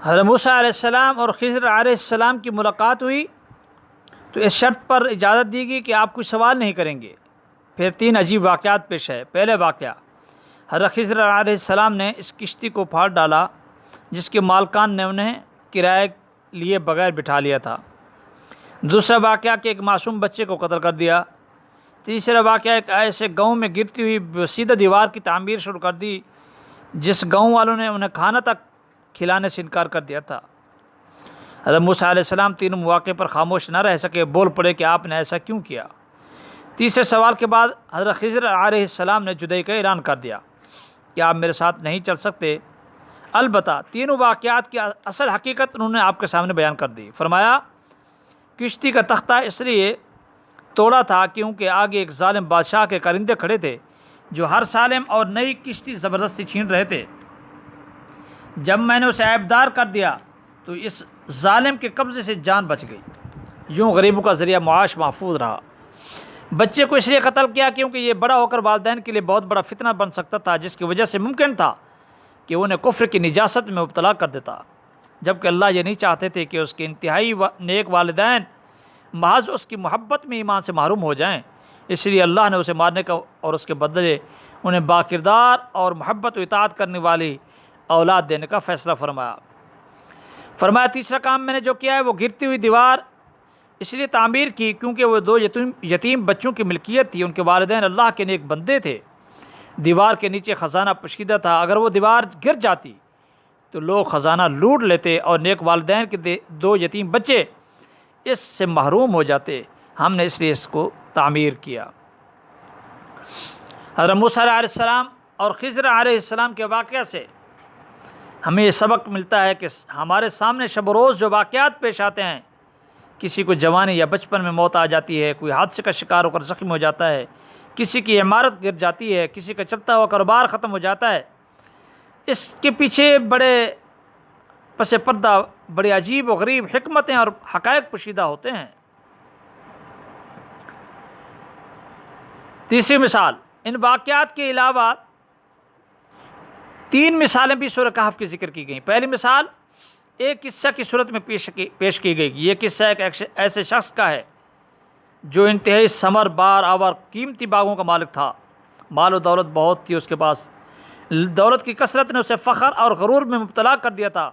حضرت موسیٰ علیہ السلام اور خضر علیہ السلام کی ملاقات ہوئی تو اس شرط پر اجازت دی گئی کہ آپ کوئی سوال نہیں کریں گے۔ پھر 3 عجیب واقعات پیش ہے۔ پہلے واقعہ، حضرت خضر علیہ السلام نے اس کشتی کو پھاڑ ڈالا جس کے مالکان نے انہیں کرائے لیے بغیر بٹھا لیا تھا۔ دوسرا واقعہ کہ ایک معصوم بچے کو قتل کر دیا۔ تیسرا واقعہ ایک ایسے گاؤں میں گرتی ہوئی وسیدہ دیوار کی تعمیر شروع کر دی جس گاؤں والوں نے انہیں کھانا تک کھلانے سے انکار کر دیا تھا۔ حضرت موسیٰ علیہ السلام تینوں مواقع پر خاموش نہ رہ سکے، بول پڑے کہ آپ نے ایسا کیوں کیا۔ تیسرے سوال کے بعد حضرت خضر علیہ السلام نے جدائی کا اعلان کر دیا کہ آپ میرے ساتھ نہیں چل سکتے۔ البتہ تینوں واقعات کی اصل حقیقت انہوں نے آپ کے سامنے بیان کر دی۔ فرمایا، کشتی کا تختہ اس لیے توڑا تھا کیونکہ آگے ایک ظالم بادشاہ کے کرندے کھڑے تھے جو ہر سالم اور نئی کشتی زبردستی چھین رہے تھے۔ جب میں نے اسے عیبدار کر دیا تو اس ظالم کے قبضے سے جان بچ گئی، یوں غریبوں کا ذریعہ معاش محفوظ رہا۔ بچے کو اس لیے قتل کیا کیونکہ یہ بڑا ہو کر والدین کے لیے بہت بڑا فتنہ بن سکتا تھا، جس کی وجہ سے ممکن تھا کہ انہیں کفر کی نجاست میں مبتلا کر دیتا، جبکہ اللہ یہ نہیں چاہتے تھے کہ اس کے انتہائی نیک والدین محض اس کی محبت میں ایمان سے محروم ہو جائیں۔ اس لیے اللہ نے اسے مارنے کا اور اس کے بدلے انہیں باکردار اور محبت و اطاعت کرنے والی اولاد دینے کا فیصلہ فرمایا۔ تیسرا کام میں نے جو کیا ہے وہ گرتی ہوئی دیوار اس لیے تعمیر کی کیونکہ وہ 2 یتیم بچوں کی ملکیت تھی۔ ان کے والدین اللہ کے نیک بندے تھے۔ دیوار کے نیچے خزانہ پوشیدہ تھا، اگر وہ دیوار گر جاتی تو لوگ خزانہ لوٹ لیتے اور نیک والدین کے 2 یتیم بچے اس سے محروم ہو جاتے۔ ہم نے اس لیے اس کو تعمیر کیا۔ حضرت موسیٰ علیہ السلام اور خضر علیہ السلام کے واقعہ سے ہمیں یہ سبق ملتا ہے کہ ہمارے سامنے شب و روز جو واقعات پیش آتے ہیں، کسی کو جوانی یا بچپن میں موت آ جاتی ہے، کوئی حادثے کا شکار ہو کر زخمی ہو جاتا ہے، کسی کی عمارت گر جاتی ہے، کسی کا چلتا ہوا کاروبار ختم ہو جاتا ہے، اس کے پیچھے بڑے پس پردہ بڑے عجیب و غریب حکمتیں اور حقائق پوشیدہ ہوتے ہیں۔ تیسری مثال، ان واقعات کے علاوہ 3 مثالیں بھی سورہ کہف کی ذکر کی گئیں۔ پہلی مثال ایک قصہ کی صورت میں پیش کی گئی۔ یہ قصہ ایک ایسے شخص کا ہے جو انتہائی ثمر بار آور قیمتی باغوں کا مالک تھا، مال و دولت بہت تھی اس کے پاس۔ دولت کی کثرت نے اسے فخر اور غرور میں مبتلا کر دیا تھا۔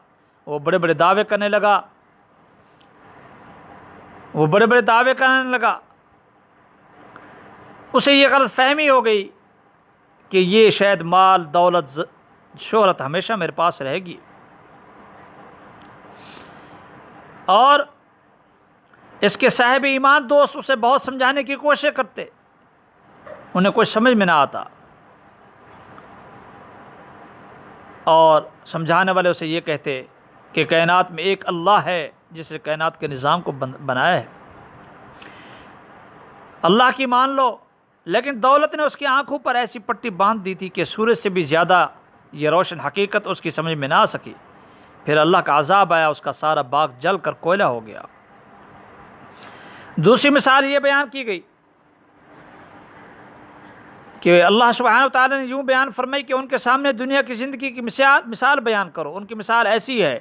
وہ بڑے بڑے دعوے کرنے لگا۔ اسے یہ غلط فہمی ہو گئی کہ یہ شاید مال دولت شہرت ہمیشہ میرے پاس رہے گی، اور اس کے صاحب ایمان دوست اسے بہت سمجھانے کی کوشش کرتے، انہیں کچھ سمجھ میں نہ آتا، اور سمجھانے والے اسے یہ کہتے کہ کائنات میں ایک اللہ ہے جس نے کائنات کے نظام کو بنایا ہے، اللہ کی مان لو۔ لیکن دولت نے اس کی آنکھوں پر ایسی پٹی باندھ دی تھی کہ سورج سے بھی زیادہ یہ روشن حقیقت اس کی سمجھ میں نہ آ سکی۔ پھر اللہ کا عذاب آیا، اس کا سارا باغ جل کر کوئلہ ہو گیا۔ دوسری مثال یہ بیان کی گئی کہ اللہ سبحانہ و تعالیٰ نے یوں بیان فرمائی کہ ان کے سامنے دنیا کی زندگی کی مثال بیان کرو۔ ان کی مثال ایسی ہے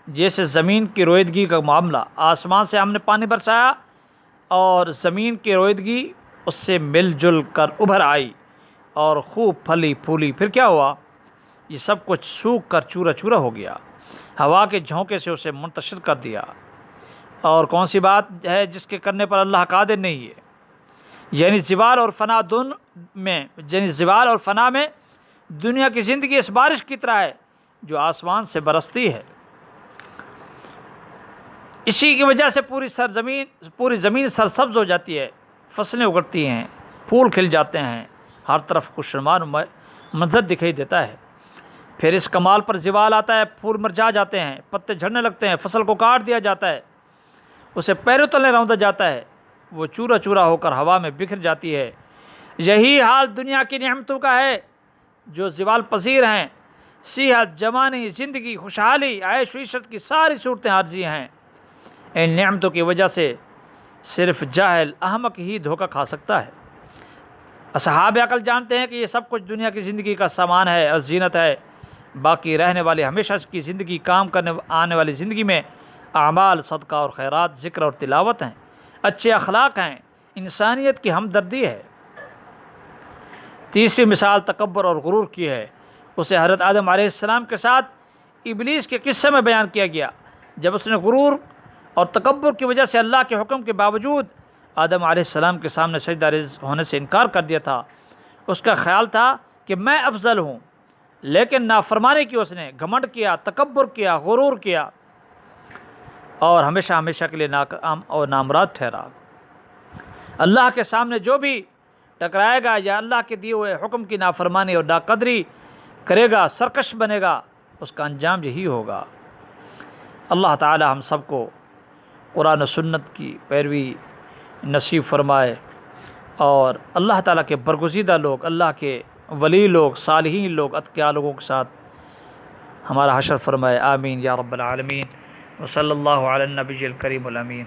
جیسے زمین کی رویدگی کا معاملہ۔ آسمان سے ہم نے پانی برسایا اور زمین کی رویدگی اس سے مل جل کر ابھر آئی اور خوب پھلی پھولی۔ پھر کیا ہوا؟ یہ سب کچھ سوکھ کر چورا چورا ہو گیا، ہوا کے جھونکے سے اسے منتشر کر دیا۔ اور کون سی بات ہے جس کے کرنے پر اللہ قادر نہیں ہے؟ یعنی زوال اور فنا میں دنیا کی زندگی اس بارش کی طرح ہے جو آسمان سے برستی ہے۔ اسی کی وجہ سے پوری زمین سرسبز ہو جاتی ہے، فصلیں اگتی ہیں، پھول کھل جاتے ہیں، ہر طرف خوشنما منظر دکھائی دیتا ہے۔ پھر اس کمال پر زوال آتا ہے، پھول مرجھا جاتے ہیں، پتے جھڑنے لگتے ہیں، فصل کو کاٹ دیا جاتا ہے، اسے پیروں تلے روندا جاتا ہے، وہ چورا چورا ہو کر ہوا میں بکھر جاتی ہے۔ یہی حال دنیا کی نعمتوں کا ہے جو زوال پذیر ہیں۔ صحت، جوانی، زندگی، خوشحالی، عیش و عشرت کی ساری صورتیں عارضی ہیں۔ ان نعمتوں کی وجہ سے صرف جاہل احمق ہی دھوکہ کھا سکتا ہے۔ اصحاب عقل جانتے ہیں کہ یہ سب کچھ دنیا کی زندگی کا سامان ہے اور زینت ہے، باقی رہنے والی ہمیشہ کی زندگی، کام کرنے آنے والی زندگی میں اعمال، صدقہ اور خیرات، ذکر اور تلاوت ہیں، اچھے اخلاق ہیں، انسانیت کی ہمدردی ہے۔ تیسری مثال تکبر اور غرور کی ہے، اسے حضرت آدم علیہ السلام کے ساتھ ابلیس کے قصے میں بیان کیا گیا۔ جب اس نے غرور اور تکبر کی وجہ سے اللہ کے حکم کے باوجود آدم علیہ السلام کے سامنے سجدہ ریز ہونے سے انکار کر دیا تھا، اس کا خیال تھا کہ میں افضل ہوں، لیکن نافرمانی کی، اس نے گھمنڈ کیا، تکبر کیا، غرور کیا اور ہمیشہ ہمیشہ کے لیے ناکام اور نامراد ٹھہرا۔ اللہ کے سامنے جو بھی ٹکرائے گا یا اللہ کے دیے ہوئے حکم کی نافرمانی اور ناقدری کرے گا، سرکش بنے گا، اس کا انجام یہی ہوگا۔ اللہ تعالی ہم سب کو قرآن و سنت کی پیروی نصیب فرمائے اور اللہ تعالیٰ کے برگزیدہ لوگ، اللہ کے ولی لوگ، صالحین لوگ، اتقیاء لوگوں کے ساتھ ہمارا حشر فرمائے، آمین یا رب العالمین۔ وصلی اللہ علی النبی الکریم الامین۔